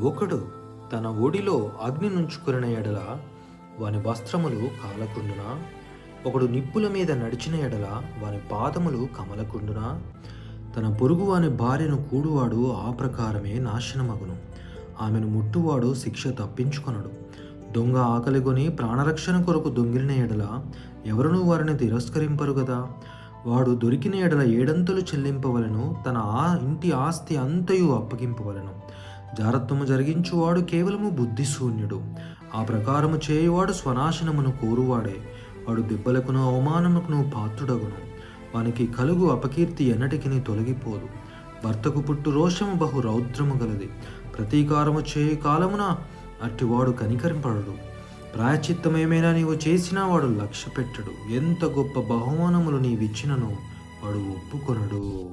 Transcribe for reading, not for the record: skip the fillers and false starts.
ఒకడు తన ఒడిలో అగ్ని నుంచుకొనిన ఎడల వాని వస్త్రములు కాలకుండునా? ఒకడు నిప్పుల మీద నడిచిన ఎడల వాని పాదములు కమలకుండునా? తన పొరుగు వాని భార్యను కూడువాడు ఆ ప్రకారమే నాశనమగును. ఆమెను ముట్టువాడు శిక్ష తప్పించుకొనడు. దొంగ ఆకలిగొని ప్రాణరక్షణ కొరకు దొంగిలిన ఎడల ఎవరునూ వారిని తిరస్కరింపరు గదా. వాడు దొరికిన ఎడల ఏడంతలు చెల్లింపవలను, తన ఇంటి ఆస్తి అంతయు అప్పగింపవలను. జారత్వము జరిగించువాడు కేవలము బుద్ధిశూన్యుడు. ఆ ప్రకారము చేయువాడు స్వనాశనమును కోరువాడే. వాడు దెబ్బలకును అవమానముకును పాత్రుడగును. వానికి కలుగు అపకీర్తి ఎన్నటికి తొలగిపోదు. భర్తకు పుట్టు రోషము బహు రౌద్రము గలది. ప్రతీకారము చేయు కాలమున అట్టివాడు కనికరింపడడు. ప్రాయచిత్తమేమైనా నీవు చేసినా వాడు లక్ష్య పెట్టడు. ఎంత గొప్ప బహుమానములు నీవిచ్చినను వాడు ఒప్పుకొనడు.